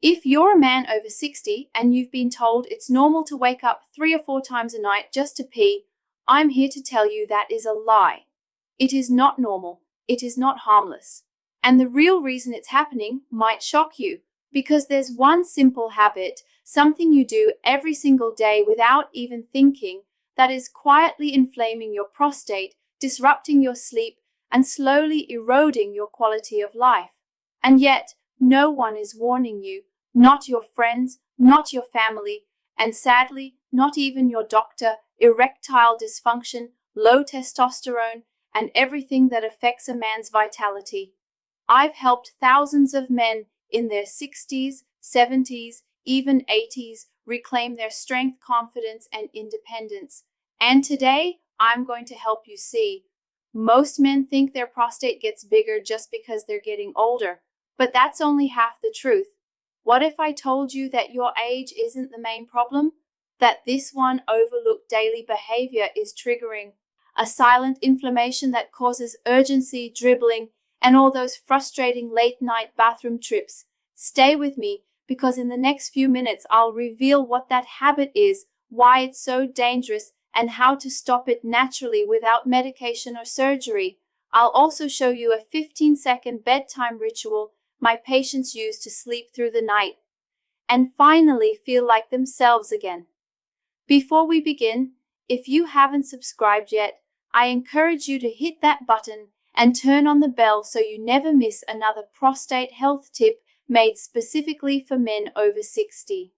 If you're a man over 60 and you've been told it's normal to wake up 3 or 4 times a night just to pee, I'm here to tell you that is a lie. It is not normal. It is not harmless. And the real reason it's happening might shock you, because there's one simple habit, something you do every single day without even thinking, that is quietly inflaming your prostate, disrupting your sleep, and slowly eroding your quality of life. And yet, no one is warning you, not your friends, not your family, and sadly, not even your doctor. Erectile dysfunction, low testosterone, and everything that affects a man's vitality. I've helped thousands of men in their 60s, 70s, even 80s reclaim their strength, confidence, and independence. And today, I'm going to help you see. Most men think their prostate gets bigger just because they're getting older, but that's only half the truth. What if I told you that your age isn't the main problem? That this one overlooked daily behavior is triggering a silent inflammation that causes urgency, dribbling, and all those frustrating late-night bathroom trips. Stay with me, because in the next few minutes I'll reveal what that habit is, why it's so dangerous, and how to stop it naturally without medication or surgery. I'll also show you a 15-second bedtime ritual my patients use to sleep through the night, and finally feel like themselves again. Before we begin, if you haven't subscribed yet, I encourage you to hit that button and turn on the bell so you never miss another prostate health tip made specifically for men over 60.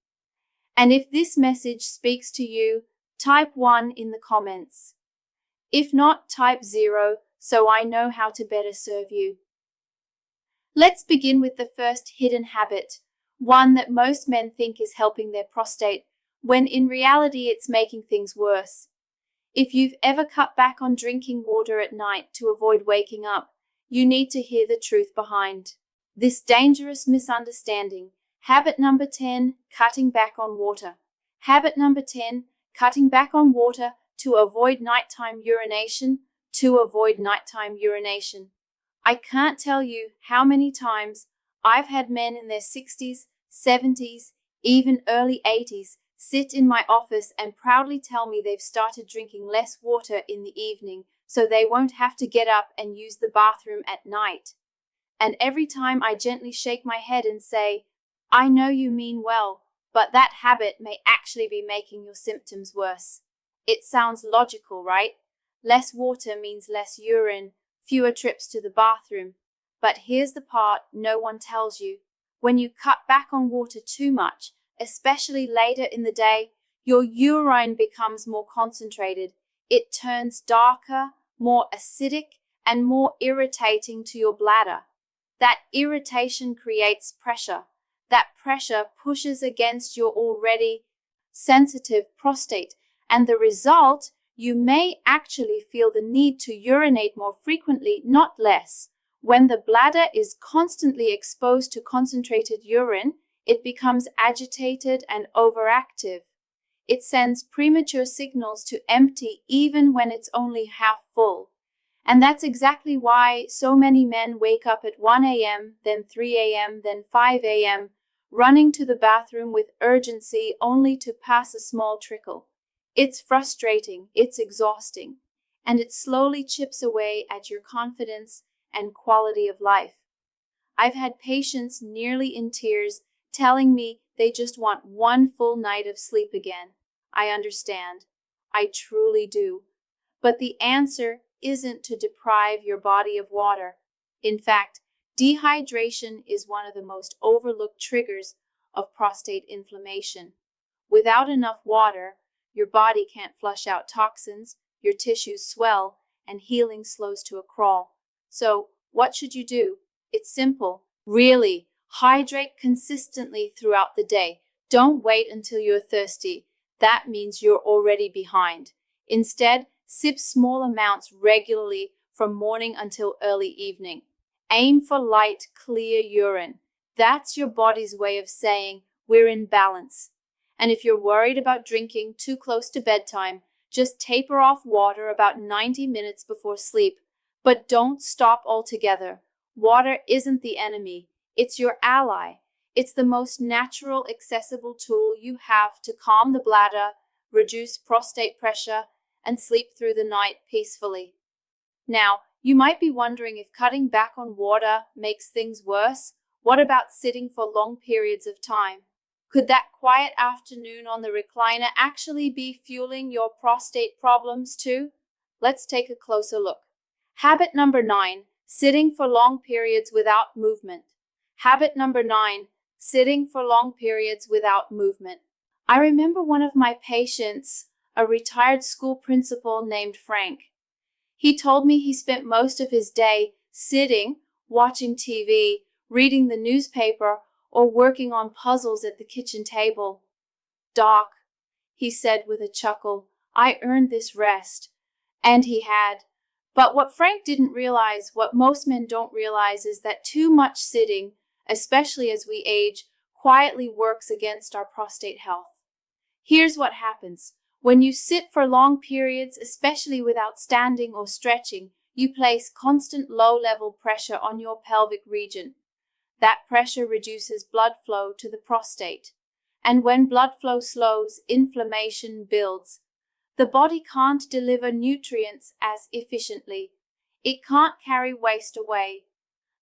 And if this message speaks to you, type 1 in the comments. If not, type 0 so I know how to better serve you. Let's begin with the first hidden habit, one that most men think is helping their prostate, when in reality it's making things worse. If you've ever cut back on drinking water at night to avoid waking up, you need to hear the truth behind this dangerous misunderstanding. Habit number 10, cutting back on water. Habit number 10, cutting back on water to avoid nighttime urination. I can't tell you how many times I've had men in their 60s, 70s, even early 80s sit in my office and proudly tell me they've started drinking less water in the evening so they won't have to get up and use the bathroom at night. And every time I gently shake my head and say, I know you mean well, but that habit may actually be making your symptoms worse. It sounds logical, right? Less water means less urine, fewer trips to the bathroom. But here's the part no one tells you. When you cut back on water too much, especially later in the day, your urine becomes more concentrated. It turns darker, more acidic, and more irritating to your bladder. That irritation creates pressure. That pressure pushes against your already sensitive prostate, and the result, you may actually feel the need to urinate more frequently, not less. When the bladder is constantly exposed to concentrated urine, it becomes agitated and overactive. It sends premature signals to empty even when it's only half full. And that's exactly why so many men wake up at 1 a.m., then 3 a.m., then 5 a.m., running to the bathroom with urgency only to pass a small trickle. It's frustrating, it's exhausting, and it slowly chips away at your confidence and quality of life. I've had patients nearly in tears telling me they just want one full night of sleep again. I understand. I truly do. But the answer isn't to deprive your body of water. In fact, dehydration is one of the most overlooked triggers of prostate inflammation. Without enough water, your body can't flush out toxins, your tissues swell, and healing slows to a crawl. So, what should you do? It's simple. Really, hydrate consistently throughout the day. Don't wait until you're thirsty. That means you're already behind. Instead, sip small amounts regularly from morning until early evening. Aim for light, clear urine. That's your body's way of saying we're in balance. And if you're worried about drinking too close to bedtime, just taper off water about 90 minutes before sleep. But don't stop altogether. Water isn't the enemy. It's your ally. It's the most natural, accessible tool you have to calm the bladder, reduce prostate pressure, and sleep through the night peacefully. Now, you might be wondering if cutting back on water makes things worse. What about sitting for long periods of time? Could that quiet afternoon on the recliner actually be fueling your prostate problems too? Let's take a closer look. Habit number 9, sitting for long periods without movement. Habit number 9, sitting for long periods without movement. I remember one of my patients, a retired school principal named Frank. He told me he spent most of his day sitting, watching TV, reading the newspaper, or working on puzzles at the kitchen table. "Doc," he said with a chuckle, "I earned this rest." And he had. But what Frank didn't realize, what most men don't realize, is that too much sitting, especially as we age, quietly works against our prostate health. Here's what happens. When you sit for long periods, especially without standing or stretching, you place constant low-level pressure on your pelvic region. That pressure reduces blood flow to the prostate. And when blood flow slows, inflammation builds. The body can't deliver nutrients as efficiently. It can't carry waste away.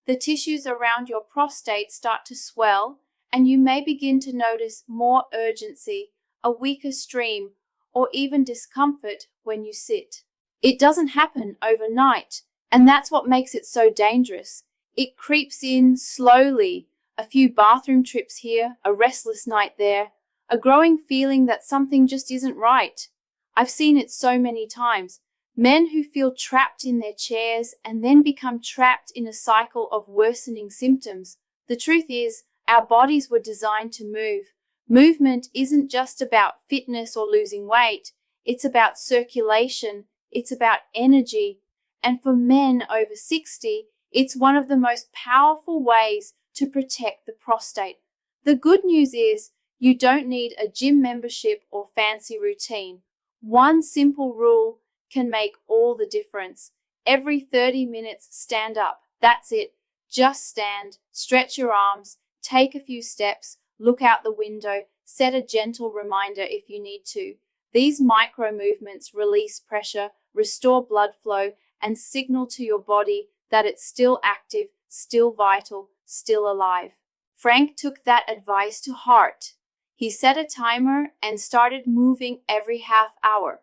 The tissues around your prostate start to swell, and you may begin to notice more urgency, a weaker stream, or even discomfort when you sit. It doesn't happen overnight, and that's what makes it so dangerous. It creeps in slowly, a few bathroom trips here, a restless night there, a growing feeling that something just isn't right. I've seen it so many times. Men who feel trapped in their chairs and then become trapped in a cycle of worsening symptoms. The truth is, our bodies were designed to move. Movement isn't just about fitness or losing weight. It's about circulation. It's about energy. And for men over 60, it's one of the most powerful ways to protect the prostate. The good news is, you don't need a gym membership or fancy routine. One simple rule can make all the difference. Every 30 minutes, stand up. That's it. Just stand, stretch your arms, take a few steps, look out the window, set a gentle reminder if you need to. These micro movements release pressure, restore blood flow, and signal to your body that it's still active, still vital, still alive. Frank took that advice to heart. He set a timer and started moving every half hour.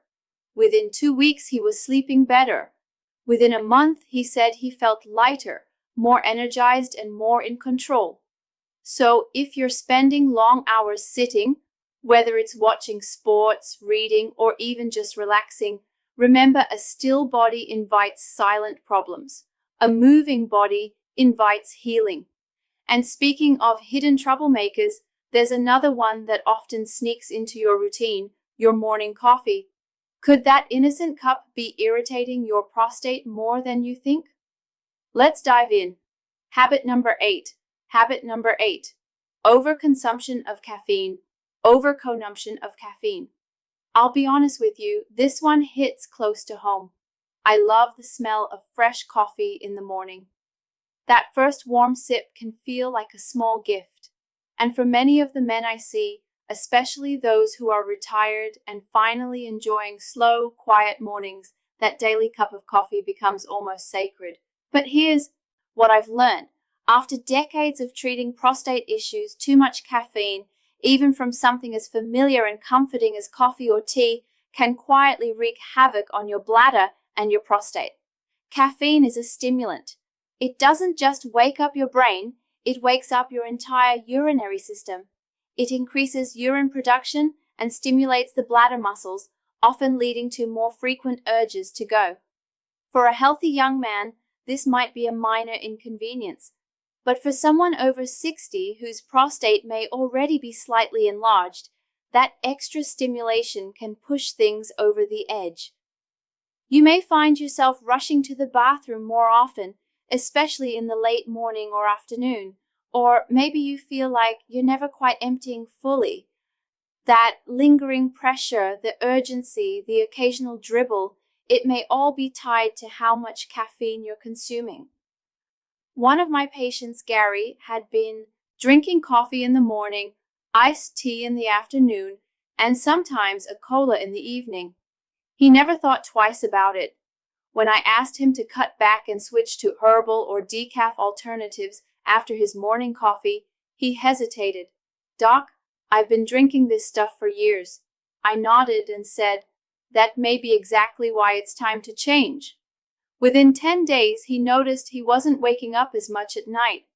Within 2 weeks, he was sleeping better. Within a month, he said he felt lighter, more energized, and more in control. So if you're spending long hours sitting, whether it's watching sports, reading, or even just relaxing, remember, a still body invites silent problems. A moving body invites healing. And speaking of hidden troublemakers, there's another one that often sneaks into your routine, your morning coffee. Could that innocent cup be irritating your prostate more than you think? Let's dive in. Habit number 8. Habit number 8. Overconsumption of caffeine. Overconsumption of caffeine. I'll be honest with you, this one hits close to home. I love the smell of fresh coffee in the morning. That first warm sip can feel like a small gift. And for many of the men I see, especially those who are retired and finally enjoying slow, quiet mornings, that daily cup of coffee becomes almost sacred. But here's what I've learned. After decades of treating prostate issues, too much caffeine, even from something as familiar and comforting as coffee or tea, can quietly wreak havoc on your bladder and your prostate. Caffeine is a stimulant. It doesn't just wake up your brain, it wakes up your entire urinary system. It increases urine production and stimulates the bladder muscles, often leading to more frequent urges to go. For a healthy young man, this might be a minor inconvenience. But for someone over 60 whose prostate may already be slightly enlarged, that extra stimulation can push things over the edge. You may find yourself rushing to the bathroom more often, especially in the late morning or afternoon, or maybe you feel like you're never quite emptying fully. That lingering pressure, the urgency, the occasional dribble, it may all be tied to how much caffeine you're consuming. One of my patients, Gary, had been drinking coffee in the morning, iced tea in the afternoon, and sometimes a cola in the evening. He never thought twice about it. When I asked him to cut back and switch to herbal or decaf alternatives after his morning coffee, he hesitated. "Doc, I've been drinking this stuff for years." I nodded and said, "That may be exactly why it's time to change." Within 10 days, he noticed he wasn't waking up as much at night.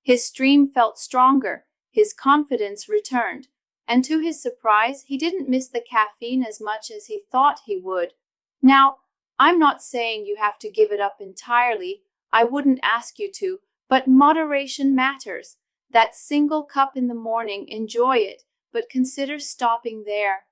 His stream felt stronger, his confidence returned, and to his surprise, he didn't miss the caffeine as much as he thought he would. Now, I'm not saying you have to give it up entirely. I wouldn't ask you to, but moderation matters. That single cup in the morning, enjoy it, but consider stopping there.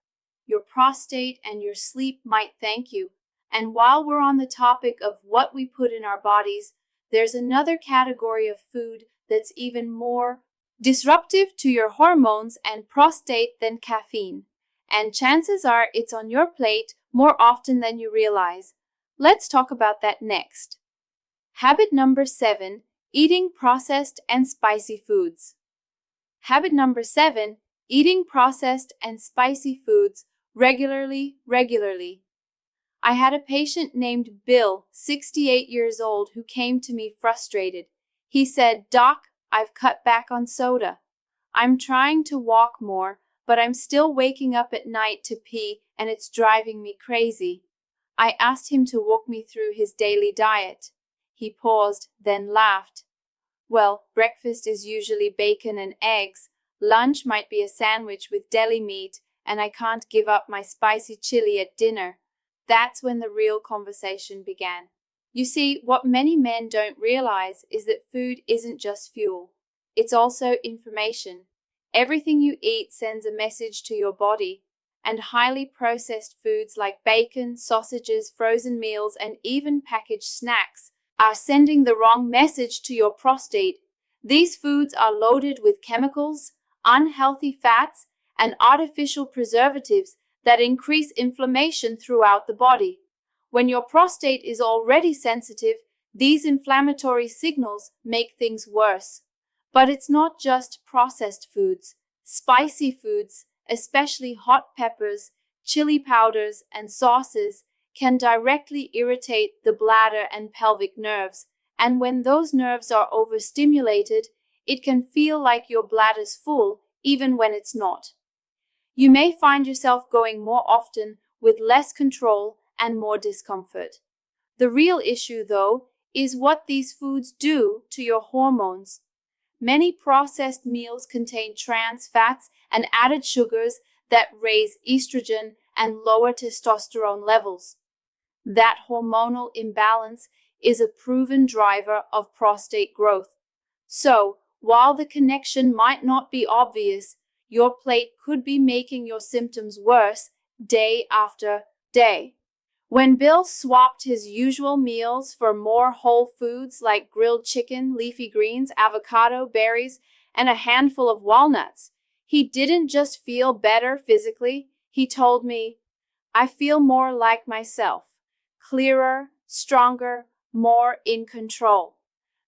Your prostate and your sleep might thank you. And while we're on the topic of what we put in our bodies, there's another category of food that's even more disruptive to your hormones and prostate than caffeine. And chances are it's on your plate more often than you realize. Let's talk about that next. Habit number 7, eating processed and spicy foods. Habit number 7, eating processed and spicy foods regularly. I had a patient named Bill, 68 years old, who came to me frustrated. He said, "Doc, I've cut back on soda. I'm trying to walk more, but I'm still waking up at night to pee and it's driving me crazy." I asked him to walk me through his daily diet. He paused, then laughed. "Well, breakfast is usually bacon and eggs. Lunch might be a sandwich with deli meat, and I can't give up my spicy chili at dinner." That's when the real conversation began. You see, what many men don't realize is that food isn't just fuel. It's also information. Everything you eat sends a message to your body, and highly processed foods like bacon, sausages, frozen meals, and even packaged snacks are sending the wrong message to your prostate. These foods are loaded with chemicals, unhealthy fats, and artificial preservatives that increase inflammation throughout the body. When your prostate is already sensitive, these inflammatory signals make things worse. But it's not just processed foods. Spicy foods, especially hot peppers, chili powders, and sauces, can directly irritate the bladder and pelvic nerves, and when those nerves are overstimulated, it can feel like your bladder's full, even when it's not. You may find yourself going more often with less control and more discomfort. The real issue, though, is what these foods do to your hormones. Many processed meals contain trans fats and added sugars that raise estrogen and lower testosterone levels. That hormonal imbalance is a proven driver of prostate growth. So, while the connection might not be obvious, your plate could be making your symptoms worse day after day. When Bill swapped his usual meals for more whole foods like grilled chicken, leafy greens, avocado, berries, and a handful of walnuts, he didn't just feel better physically. He told me, "I feel more like myself, clearer, stronger, more in control."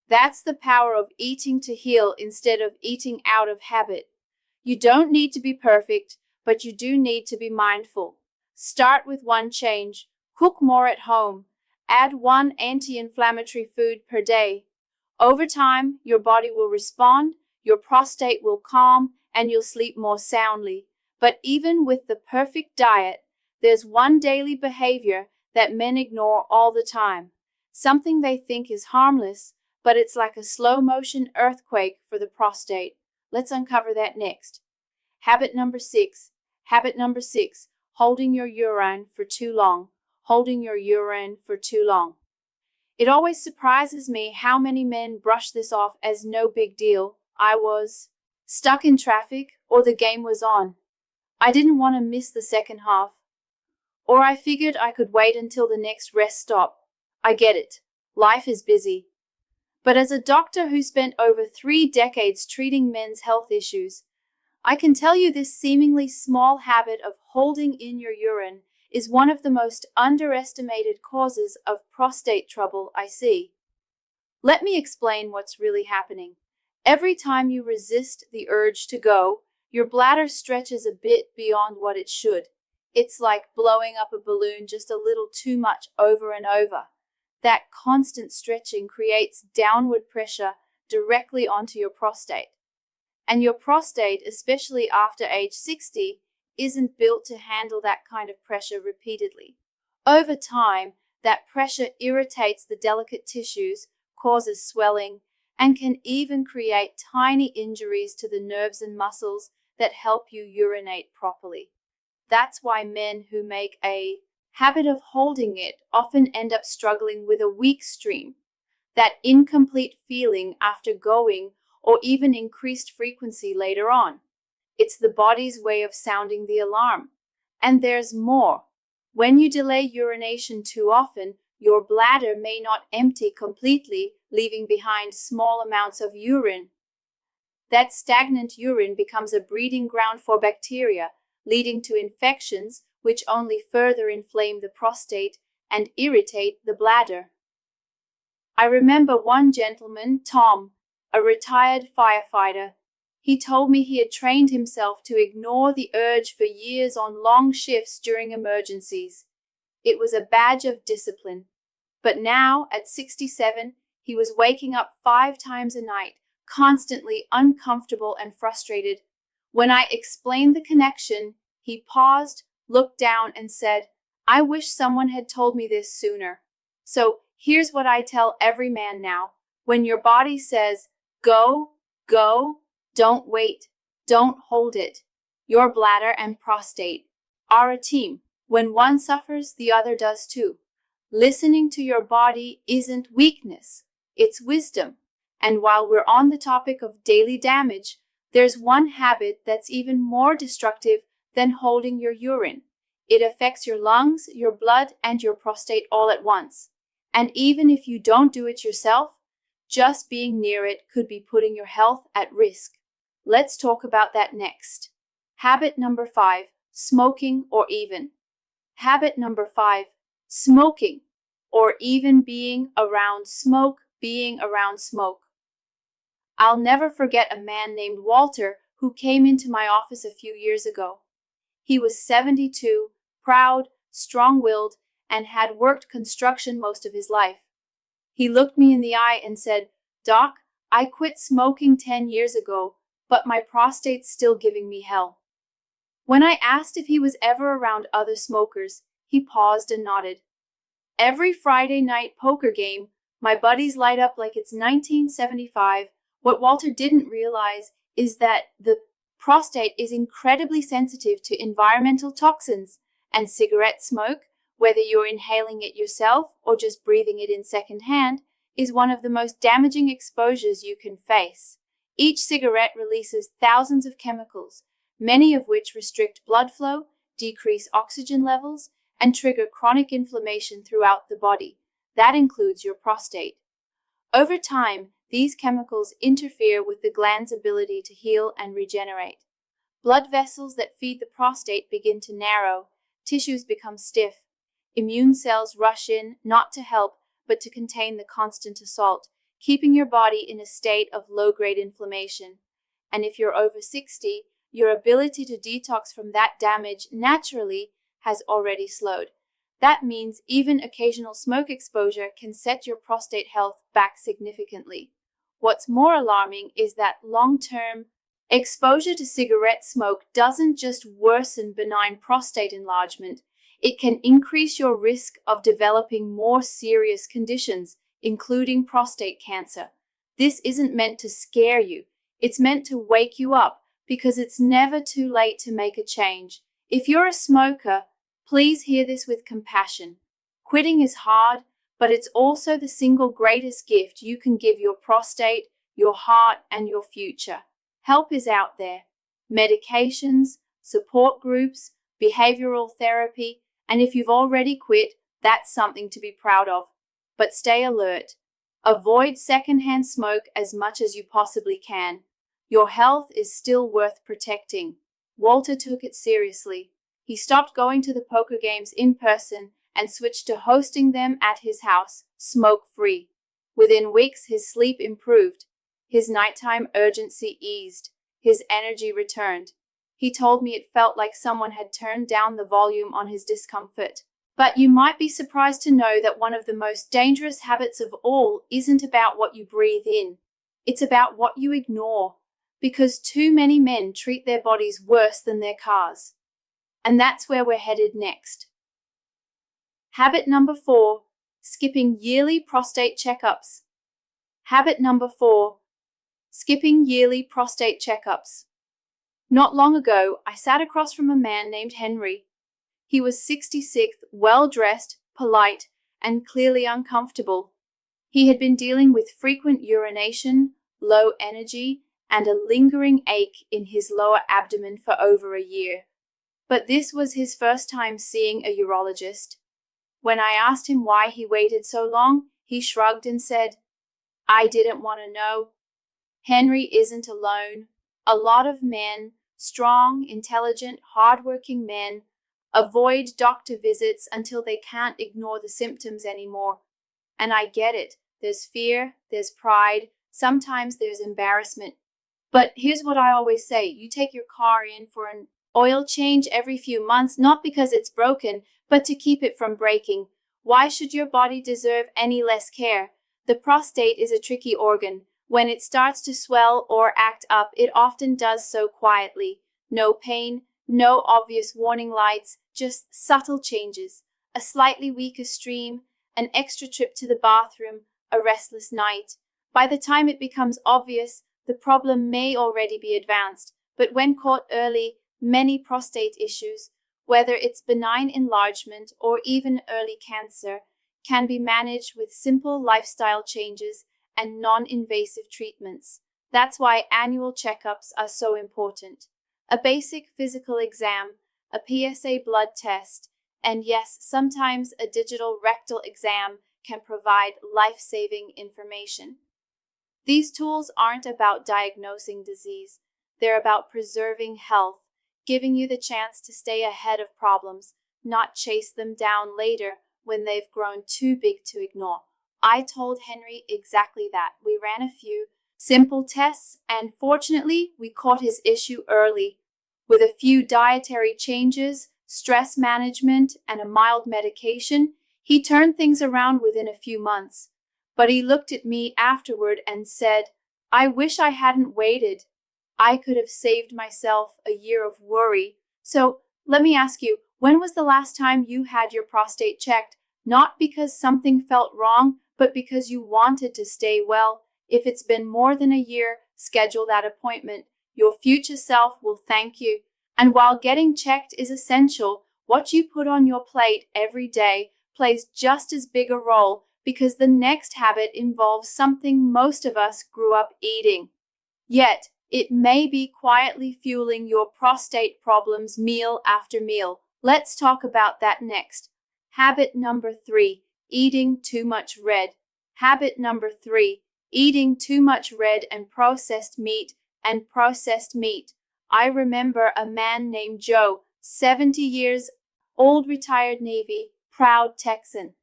That's the power of eating to heal instead of eating out of habit. You don't need to be perfect, but you do need to be mindful. Start with one change. Cook more at home. Add one anti-inflammatory food per day. Over time, your body will respond, your prostate will calm, and you'll sleep more soundly. But even with the perfect diet, there's one daily behavior that men ignore all the time. Something they think is harmless, but it's like a slow-motion earthquake for the prostate. Let's uncover that next. Habit number 6. Habit number 6. Holding your urine for too long. Holding your urine for too long. It always surprises me how many men brush this off as no big deal. I was stuck in traffic, or the game was on. I didn't want to miss the second half. Or I figured I could wait until the next rest stop. I get it. Life is busy. But as a doctor who spent over 3 decades treating men's health issues, I can tell you this seemingly small habit of holding in your urine is one of the most underestimated causes of prostate trouble I see. Let me explain what's really happening. Every time you resist the urge to go, your bladder stretches a bit beyond what it should. It's like blowing up a balloon just a little too much over and over. That constant stretching creates downward pressure directly onto your prostate. And your prostate, especially after age 60, isn't built to handle that kind of pressure repeatedly. Over time, that pressure irritates the delicate tissues, causes swelling, and can even create tiny injuries to the nerves and muscles that help you urinate properly. That's why men who make a habit of holding it often end up struggling with a weak stream, that incomplete feeling after going, or even increased frequency later on. It's the body's way of sounding the alarm. And there's more. When you delay urination too often, your bladder may not empty completely, leaving behind small amounts of urine. That stagnant urine becomes a breeding ground for bacteria, leading to infections which only further inflame the prostate and irritate the bladder. I remember one gentleman, Tom, a retired firefighter. He told me he had trained himself to ignore the urge for years on long shifts during emergencies. It was a badge of discipline. But now, at 67, he was waking up 5 times a night, constantly uncomfortable and frustrated. When I explained the connection, he paused, looked down, and said, "I wish someone had told me this sooner." So here's what I tell every man now. When your body says, go, go, don't wait, don't hold it. Your bladder and prostate are a team. When one suffers, the other does too. Listening to your body isn't weakness, it's wisdom. And while we're on the topic of daily damage, there's one habit that's even more destructive than holding your urine. It affects your lungs, your blood, and your prostate all at once. And even if you don't do it yourself, just being near it could be putting your health at risk. Let's talk about that next. Habit number 5, smoking or even. Habit number 5, smoking, or even being around smoke. I'll never forget a man named Walter who came into my office a few years ago. He was 72, proud, strong-willed, and had worked construction most of his life. He looked me in the eye and said, "Doc, I quit smoking 10 years ago, but my prostate's still giving me hell." When I asked if he was ever around other smokers, he paused and nodded. Every Friday night poker game, my buddies light up like it's 1975. What Walter didn't realize is that the prostate is incredibly sensitive to environmental toxins, and cigarette smoke, whether you're inhaling it yourself or just breathing it in secondhand, is one of the most damaging exposures you can face. Each cigarette releases thousands of chemicals, many of which restrict blood flow, decrease oxygen levels, and trigger chronic inflammation throughout the body. That includes your prostate. Over time, these chemicals interfere with the gland's ability to heal and regenerate. Blood vessels that feed the prostate begin to narrow, tissues become stiff, immune cells rush in, not to help, but to contain the constant assault, keeping your body in a state of low-grade inflammation. And if you're over 60, your ability to detox from that damage naturally has already slowed. That means even occasional smoke exposure can set your prostate health back significantly. What's more alarming is that long-term exposure to cigarette smoke doesn't just worsen benign prostate enlargement, it can increase your risk of developing more serious conditions, including prostate cancer. This isn't meant to scare you, it's meant to wake you up, because it's never too late to make a change. If you're a smoker, please hear this with compassion. Quitting is hard, but it's also the single greatest gift you can give your prostate, your heart, and your future. Help is out there. Medications, support groups, behavioral therapy, and if you've already quit, that's something to be proud of. But stay alert. Avoid secondhand smoke as much as you possibly can. Your health is still worth protecting. Walter took it seriously. He stopped going to the poker games in person and switched to hosting them at his house, smoke-free. Within weeks, his sleep improved. His nighttime urgency eased. His energy returned. He told me it felt like someone had turned down the volume on his discomfort. But you might be surprised to know that one of the most dangerous habits of all isn't about what you breathe in. It's about what you ignore. Because too many men treat their bodies worse than their cars. And that's where we're headed next. Habit number 4, skipping yearly prostate checkups. Habit number 4, skipping yearly prostate checkups. Not long ago, I sat across from a man named Henry. He was 66, well-dressed, polite, and clearly uncomfortable. He had been dealing with frequent urination, low energy, and a lingering ache in his lower abdomen for over a year. But this was his first time seeing a urologist. When I asked him why he waited so long, he shrugged and said, "I didn't want to know." Henry isn't alone. A lot of men, strong, intelligent, hardworking men, avoid doctor visits until they can't ignore the symptoms anymore. And I get it. There's fear, there's pride, sometimes there's embarrassment. But here's what I always say. You take your car in for an oil change every few months, not because it's broken, but to keep it from breaking. Why should your body deserve any less care? The prostate is a tricky organ. When it starts to swell or act up, it often does so quietly. No pain, no obvious warning lights, just subtle changes. A slightly weaker stream, an extra trip to the bathroom, a restless night. By the time it becomes obvious, the problem may already be advanced, but when caught early, many prostate issues, whether it's benign enlargement or even early cancer, can be managed with simple lifestyle changes and non-invasive treatments. That's why annual checkups are so important. A basic physical exam, a PSA blood test, and yes, sometimes a digital rectal exam can provide life-saving information. These tools aren't about diagnosing disease. They're about preserving health, giving you the chance to stay ahead of problems, not chase them down later when they've grown too big to ignore. I told Henry exactly that. We ran a few simple tests, and fortunately, we caught his issue early. With a few dietary changes, stress management, and a mild medication, he turned things around within a few months. But he looked at me afterward and said, "I wish I hadn't waited. I could have saved myself a year of worry." So let me ask you, when was the last time you had your prostate checked? Not because something felt wrong, but because you wanted to stay well. If it's been more than a year, schedule that appointment. Your future self will thank you. And while getting checked is essential, what you put on your plate every day plays just as big a role, because the next habit involves something most of us grew up eating. Yet, it may be quietly fueling your prostate problems meal after meal. Let's talk about that next. Habit number 3, eating too much red. Habit number 3, eating too much red and processed meat. I remember a man named Joe, 70 years old, retired Navy, proud Texan.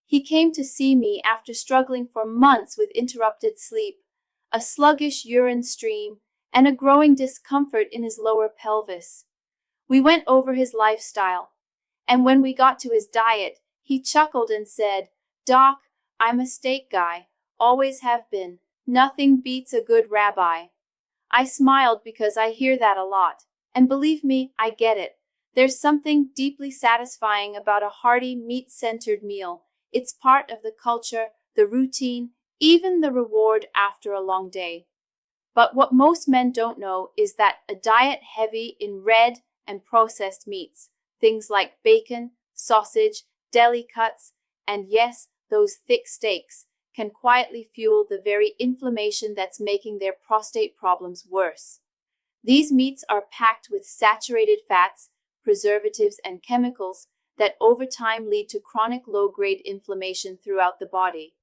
He came to see me after struggling for months with interrupted sleep, a sluggish urine stream, and a growing discomfort in his lower pelvis. We went over his lifestyle, and when we got to his diet, he chuckled and said, "Doc, I'm a steak guy, always have been. Nothing beats a good ribeye." I smiled because I hear that a lot, and believe me, I get it. There's something deeply satisfying about a hearty, meat-centered meal. It's part of the culture, the routine, even the reward after a long day. But what most men don't know is that a diet heavy in red and processed meats, things like bacon, sausage, deli cuts, and yes, those thick steaks, can quietly fuel the very inflammation that's making their prostate problems worse. These meats are packed with saturated fats, preservatives, and chemicals that over time lead to chronic low-grade inflammation throughout the body.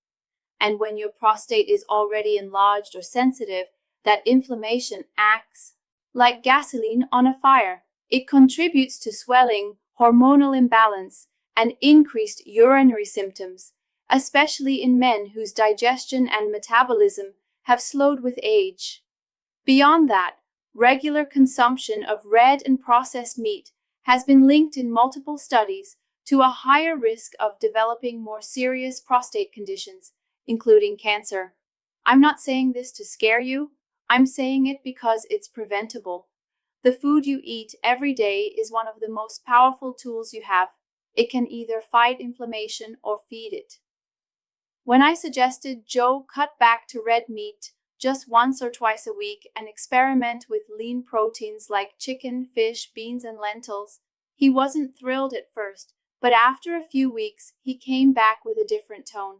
And when your prostate is already enlarged or sensitive, that inflammation acts like gasoline on a fire. It contributes to swelling, hormonal imbalance, and increased urinary symptoms, especially in men whose digestion and metabolism have slowed with age. Beyond that, regular consumption of red and processed meat has been linked in multiple studies to a higher risk of developing more serious prostate conditions, including cancer. I'm not saying this to scare you, I'm saying it because it's preventable. The food you eat every day is one of the most powerful tools you have. It can either fight inflammation or feed it. When I suggested Joe cut back to red meat just once or twice a week and experiment with lean proteins like chicken, fish, beans, and lentils, he wasn't thrilled at first, but after a few weeks, he came back with a different tone.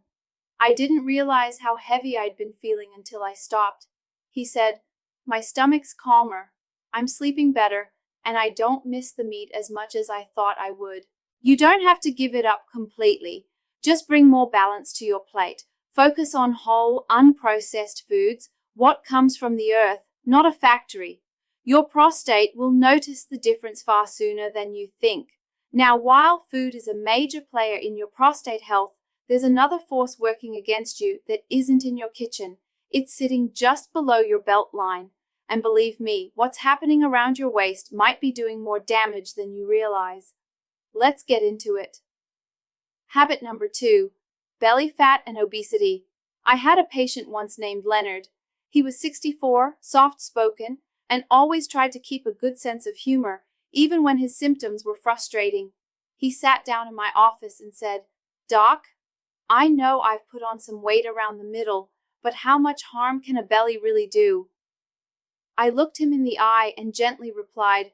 I didn't realize how heavy I'd been feeling until I stopped. He said, "My stomach's calmer, I'm sleeping better, and I don't miss the meat as much as I thought I would." You don't have to give it up completely. Just bring more balance to your plate. Focus on whole, unprocessed foods, what comes from the earth, not a factory. Your prostate will notice the difference far sooner than you think. Now, while food is a major player in your prostate health, there's another force working against you that isn't in your kitchen. It's sitting just below your belt line. And believe me, what's happening around your waist might be doing more damage than you realize. Let's get into it. Habit number 2, belly fat and obesity. I had a patient once named Leonard. He was 64, soft-spoken, and always tried to keep a good sense of humor, even when his symptoms were frustrating. He sat down in my office and said, "Doc, I know I've put on some weight around the middle, but how much harm can a belly really do?" I looked him in the eye and gently replied,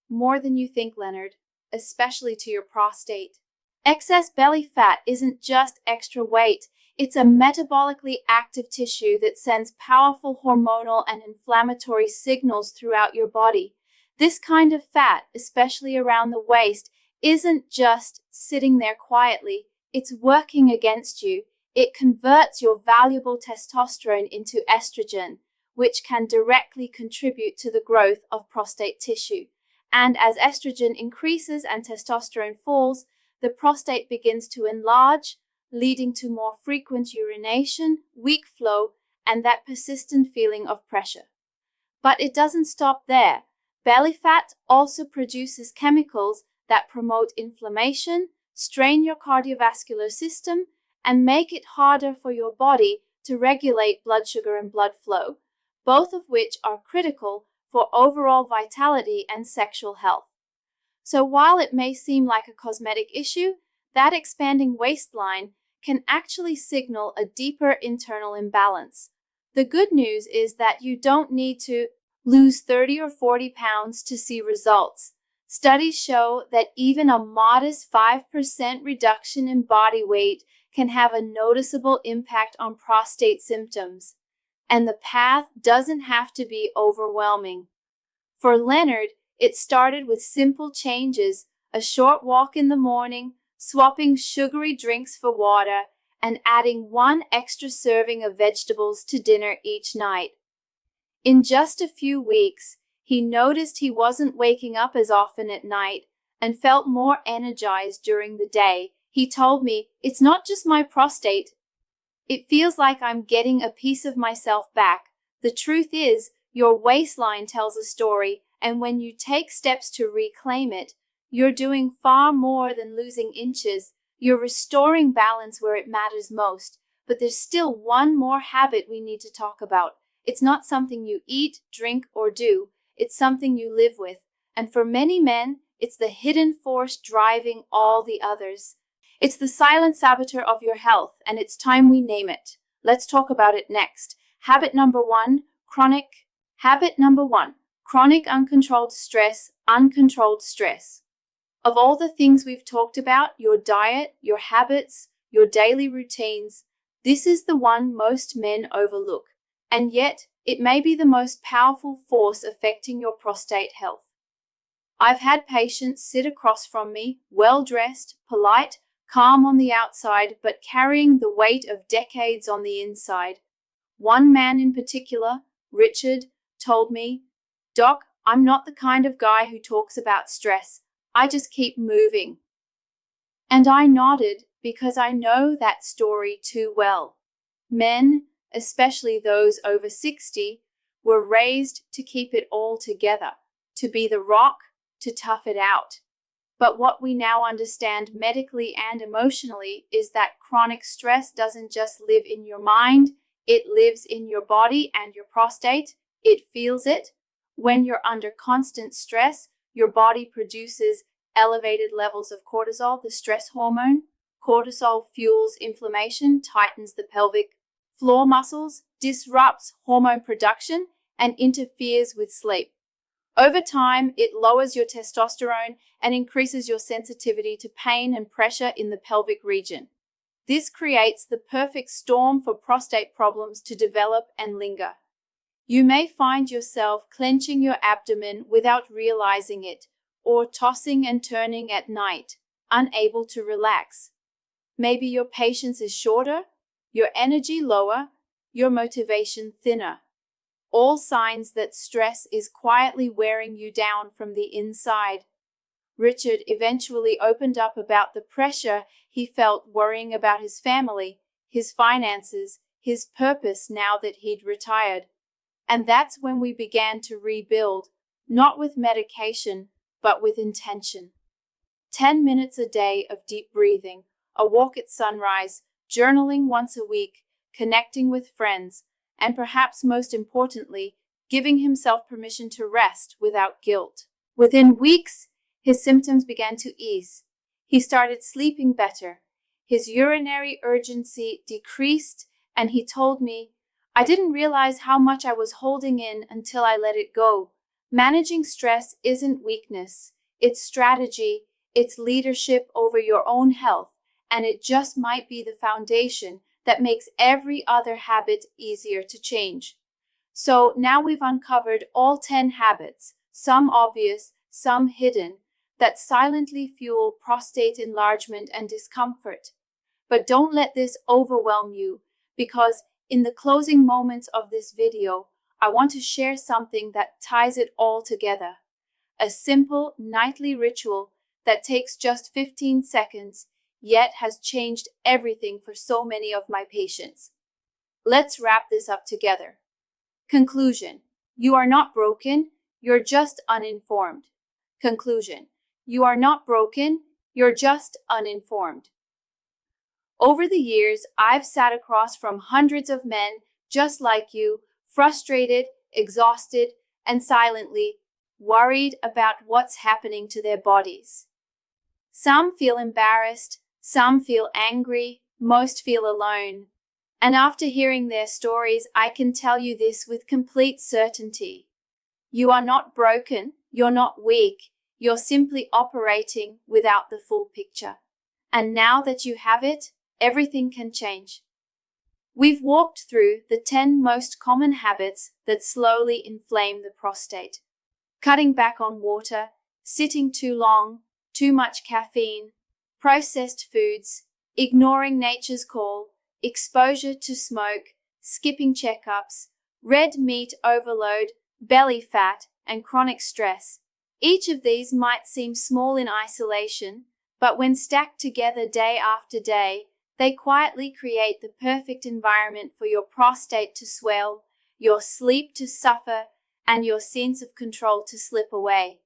"More than you think, Leonard, especially to your prostate. Excess belly fat isn't just extra weight, it's a metabolically active tissue that sends powerful hormonal and inflammatory signals throughout your body. This kind of fat, especially around the waist, isn't just sitting there quietly, it's working against you. It converts your valuable testosterone into estrogen, which can directly contribute to the growth of prostate tissue. And as estrogen increases and testosterone falls, the prostate begins to enlarge, leading to more frequent urination, weak flow, and that persistent feeling of pressure. But it doesn't stop there. Belly fat also produces chemicals that promote inflammation, strain your cardiovascular system, and make it harder for your body to regulate blood sugar and blood flow, both of which are critical for overall vitality and sexual health. So while it may seem like a cosmetic issue, that expanding waistline can actually signal a deeper internal imbalance. The good news is that you don't need to lose 30 or 40 pounds to see results. Studies show that even a modest 5% reduction in body weight can have a noticeable impact on prostate symptoms. And the path doesn't have to be overwhelming. For Leonard, it started with simple changes, a short walk in the morning, swapping sugary drinks for water, and adding one extra serving of vegetables to dinner each night. In just a few weeks, he noticed he wasn't waking up as often at night and felt more energized during the day. He told me, "It's not just my prostate. It feels like I'm getting a piece of myself back. The truth is, your waistline tells a story, and when you take steps to reclaim it, you're doing far more than losing inches. You're restoring balance where it matters most." But there's still one more habit we need to talk about. It's not something you eat, drink, or do. It's something you live with. And for many men, it's the hidden force driving all the others. It's the silent saboteur of your health, and it's time we name it. Let's talk about it next. Habit number 1, chronic. Habit number 1, chronic uncontrolled stress, uncontrolled stress. Of all the things we've talked about, your diet, your habits, your daily routines, this is the one most men overlook. And yet, it may be the most powerful force affecting your prostate health. I've had patients sit across from me, well-dressed, polite, calm on the outside, but carrying the weight of decades on the inside. One man in particular, Richard, told me, "Doc, I'm not the kind of guy who talks about stress. I just keep moving." And I nodded because I know that story too well. Men, especially those over 60, were raised to keep it all together, to be the rock, to tough it out. But what we now understand medically and emotionally is that chronic stress doesn't just live in your mind, it lives in your body and your prostate. It feels it. When you're under constant stress, your body produces elevated levels of cortisol, the stress hormone. Cortisol fuels inflammation, tightens the pelvic floor muscles, disrupts hormone production, and interferes with sleep. Over time, it lowers your testosterone and increases your sensitivity to pain and pressure in the pelvic region. This creates the perfect storm for prostate problems to develop and linger. You may find yourself clenching your abdomen without realizing it, or tossing and turning at night, unable to relax. Maybe your patience is shorter, your energy lower, your motivation thinner. All signs that stress is quietly wearing you down from the inside. Richard eventually opened up about the pressure he felt worrying about his family, his finances, his purpose now that he'd retired. And that's when we began to rebuild, not with medication, but with intention. 10 minutes a day of deep breathing, a walk at sunrise, journaling once a week, connecting with friends, and perhaps most importantly, giving himself permission to rest without guilt. Within weeks, his symptoms began to ease. He started sleeping better. His urinary urgency decreased, and he told me, "I didn't realize how much I was holding in until I let it go." Managing stress isn't weakness. It's strategy. It's leadership over your own health, and it just might be the foundation that makes every other habit easier to change. So now we've uncovered all 10 habits, some obvious, some hidden, that silently fuel prostate enlargement and discomfort. But don't let this overwhelm you, because in the closing moments of this video, I want to share something that ties it all together. A simple nightly ritual that takes just 15 seconds, yet has changed everything for so many of my patients. Let's wrap this up together. Conclusion: you are not broken, you're just uninformed. Conclusion: you are not broken, you're just uninformed. Over the years, I've sat across from hundreds of men just like you, frustrated, exhausted, and silently worried about what's happening to their bodies. Some feel embarrassed, some feel angry, most feel alone. And after hearing their stories, I can tell you this with complete certainty. You are not broken, you're not weak, you're simply operating without the full picture. And now that you have it, everything can change. We've walked through the 10 most common habits that slowly inflame the prostate. Cutting back on water, sitting too long, too much caffeine, processed foods, ignoring nature's call, exposure to smoke, skipping checkups, red meat overload, belly fat, and chronic stress. Each of these might seem small in isolation, but when stacked together day after day, they quietly create the perfect environment for your prostate to swell, your sleep to suffer, and your sense of control to slip away.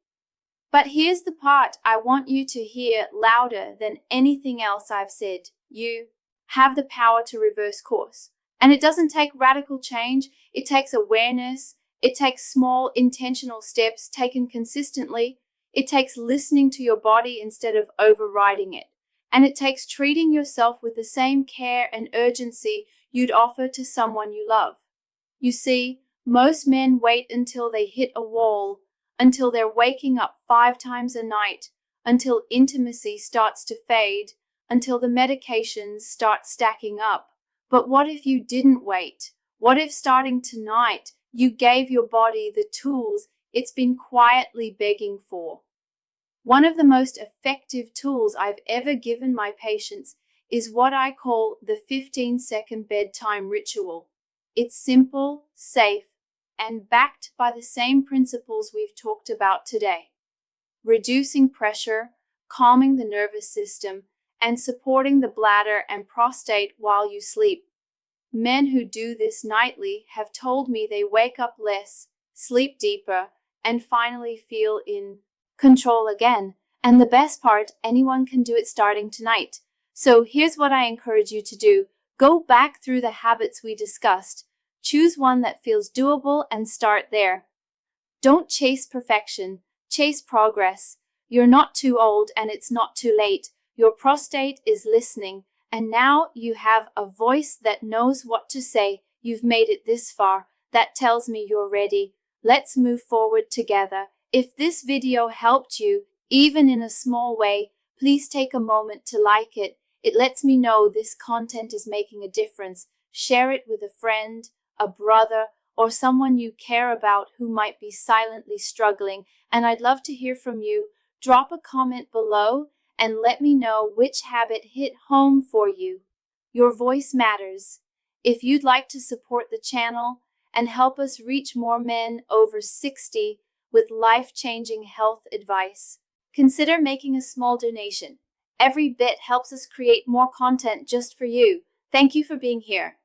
But here's the part I want you to hear louder than anything else I've said. You have the power to reverse course. And it doesn't take radical change. It takes awareness. It takes small, intentional steps taken consistently. It takes listening to your body instead of overriding it. And it takes treating yourself with the same care and urgency you'd offer to someone you love. You see, most men wait until they hit a wall, until they're waking up 5 times a night, until intimacy starts to fade, until the medications start stacking up. But what if you didn't wait? What if starting tonight, you gave your body the tools it's been quietly begging for? One of the most effective tools I've ever given my patients is what I call the 15-second bedtime ritual. It's simple, safe, and backed by the same principles we've talked about today. Reducing pressure, calming the nervous system, and supporting the bladder and prostate while you sleep. Men who do this nightly have told me they wake up less, sleep deeper, and finally feel in control again. And the best part, anyone can do it starting tonight. So here's what I encourage you to do. Go back through the habits we discussed. Choose one that feels doable and start there. Don't chase perfection, chase progress. You're not too old and it's not too late. Your prostate is listening, and now you have a voice that knows what to say. You've made it this far. That tells me you're ready. Let's move forward together. If this video helped you, even in a small way, please take a moment to like it. It lets me know this content is making a difference. Share it with a friend, a brother, or someone you care about who might be silently struggling. And I'd love to hear from you. Drop a comment below and let me know which habit hit home for you. Your voice matters. If you'd like to support the channel and help us reach more men over 60 with life-changing health advice, consider making a small donation. Every bit helps us create more content just for you. Thank you for being here.